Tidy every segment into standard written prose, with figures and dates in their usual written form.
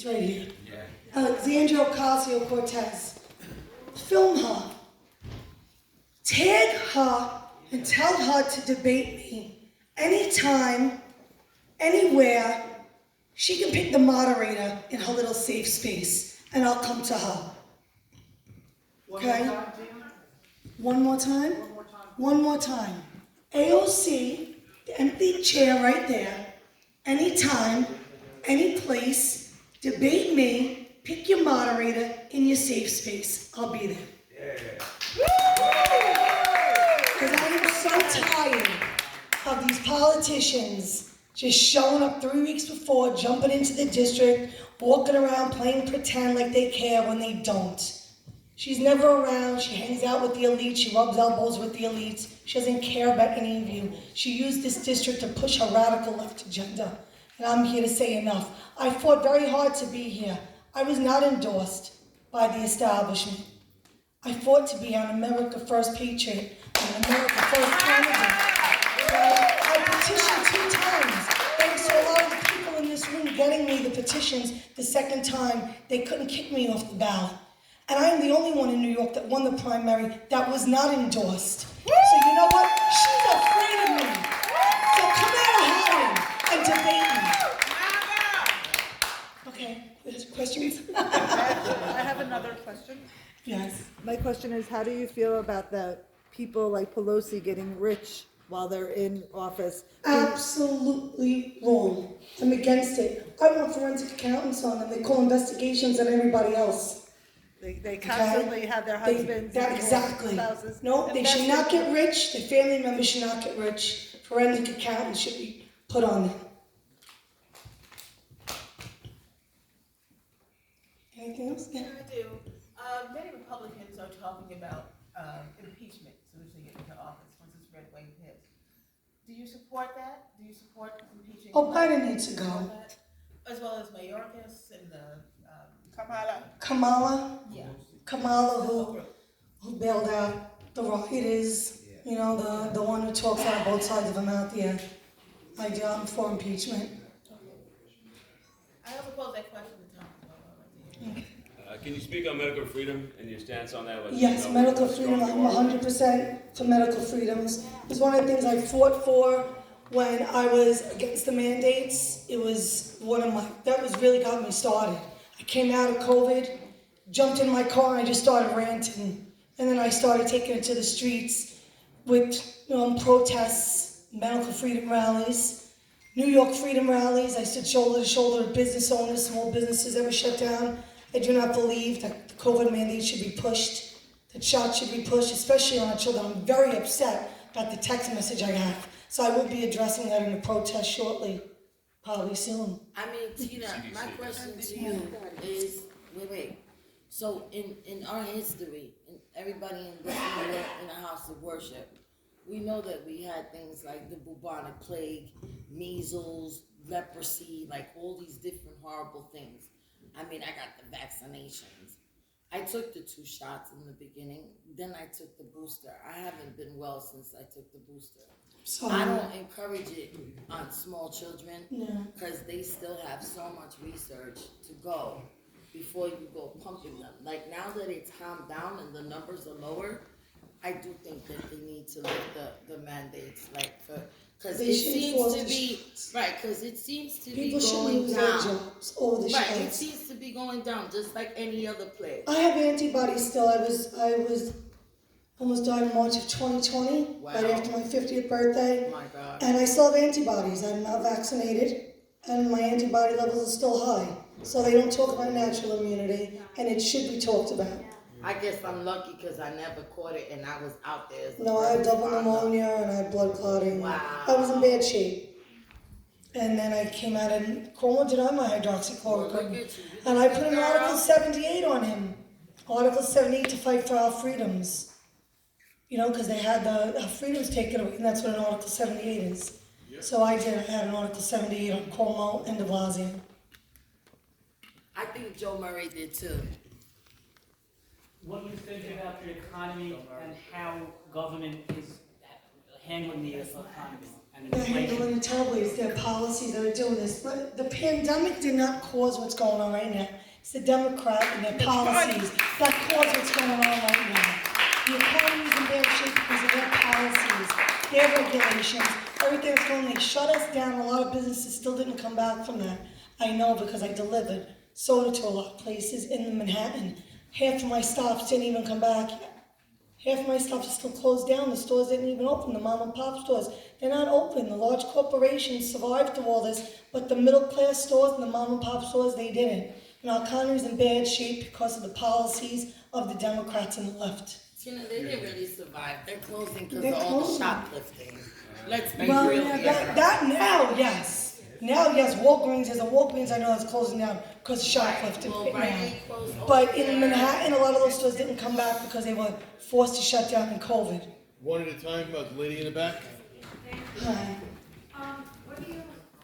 It's right here. Alexandria Ocasio-Cortez. Film her. Tag her and tell her to debate me anytime, anywhere. She can pick the moderator in her little safe space, and I'll come to her. Okay? One more time? One more time. AOC, the empty chair right there. Anytime, any place, debate me, pick your moderator in your safe space. I'll be there. Because I am so tired of these politicians just showing up 3 weeks before, jumping into the district, walking around playing pretend like they care when they don't. She's never around, she hangs out with the elites, she rubs elbows with the elites, she doesn't care about any of you. She used this district to push her radical left agenda, and I'm here to say enough. I fought very hard to be here. I was not endorsed by the establishment. I fought to be an America First patriot, an America First candidate. I petitioned 2 times, thanks to a lot of the people in this room getting me the petitions the second time. They couldn't kick me off the ballot. And I am the only one in New York that won the primary that was not endorsed. So you know what? She's afraid of me. So come out of hiding and debate me. Okay, there's questions? I have another question. Yes. My question is, how do you feel about the people like Pelosi getting rich while they're in office? Absolutely wrong. I'm against it. I want forensic accountants on them. They call investigations on everybody else. They constantly have their husbands and exactly. spouses. No, they should not get rich. Their family members should not get rich. Forensic accountants should be put on them. Anything else? Yeah, I do. Many Republicans are talking about impeachment as soon as they get into office, once this red wave hits. Do you support that? Do you support impeaching? Oh, Biden needs to go. As well as Mayorkas and the Kamala. Yeah. Kamala, who bailed out the rioters. You know, the one who talks out of both sides of her mouth. Yeah, I'm for impeachment. I also pose that question to Tom. Can you speak on medical freedom and your stance on that? Yes, medical freedom. I'm 100% for medical freedoms. It was one of the things I fought for when I was against the mandates. It was that was really got me started. I came out of COVID, jumped in my car, and I just started ranting. And then I started taking it to the streets with protests, medical freedom rallies, New York freedom rallies. I stood shoulder to shoulder with business owners, small businesses that were shut down. I do not believe that the COVID mandate should be pushed, that shots should be pushed, especially on our children. I'm very upset about the text message I have. So I will be addressing that in the protest shortly, probably soon. I mean, Tina, my question to you is, wait. So in our history, in everybody in the house of worship, we know that we had things like the bubonic plague, measles, leprosy, like all these different horrible things. I mean, I got the vaccinations. I took the 2 shots in the beginning, then I took the booster. I haven't been well since I took the booster. I don't encourage it on small children because they still have so much research to go before you go pumping them. Like now that it's calmed down and the numbers are lower, I do think that they need to lift the mandates, like because it seems to be right. Because it seems to be going down. Right, it seems to be going down, just like any other plague. I have antibodies still. I was almost died in March of 2020, right after my 50th birthday. Oh my God. And I still have antibodies. I'm not vaccinated, and my antibody levels are still high. So they don't talk about natural immunity, and it should be talked about. I guess I'm lucky because I never caught it and I was out there. No, I had double pneumonia and I had blood clotting. Wow. I was in bad shape. And then I came out and Cuomo denied my hydroxychloroquine. And I put an Article 78 on him. Article 78 to fight for our freedoms. You know, because they had the freedoms taken away, and that's what an Article 78 is. So I did. I had an Article 78 on Cuomo and de Blasio. I think Joe Murray did too. What do you think about the economy and how government is handling the economy and They're inflation. handling it terribly. It's their policies that are doing this. But the pandemic did not cause what's going on right now. It's the Democrat and their policies that cause what's going on right now. The economy's in bad shape because of their policies, their regulations, everything that's going. They shut us down. A lot of businesses still didn't come back from that. I know because I delivered soda to a lot of places in Manhattan. Half of my stops didn't even come back yet. Half of my stuff is still closed down. The stores didn't even open. The mom and pop stores, they're not open. The large corporations survived through all this, but the middle class stores and the mom and pop stores, they didn't. And our economy's in bad shape because of the policies of the Democrats and the left. Tina, they didn't really survive. They're closing because They're of all the closing. shoplifting. Let's be Well, real yeah, here. that now, yes. Now, yes, Walgreens, there's a Walgreens I know that's closing down because of shoplifting Well, right Rite now. Aid closed But over in there. Manhattan, a lot of those stores didn't come back because they were forced to shut down in COVID. One at a time, the lady in the back. Hi.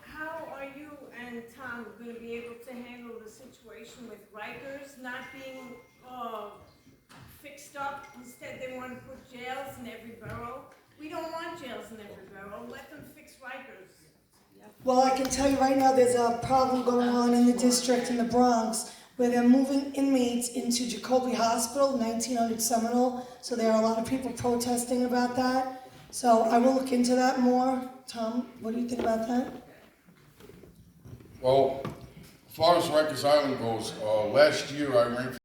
How are you and Tom gonna be able to handle the situation with Rikers not being, fixed up? Instead, they wanna put jails in every borough. We don't want jails in every borough, let them fix Rikers. Well, I can tell you right now, there's a problem going on in the district in the Bronx where they're moving inmates into Jacoby Hospital, 1900 Seminole. So there are a lot of people protesting about that. So I will look into that more. Tom, what do you think about that? Well, as far as Rikers Island goes, last year I ran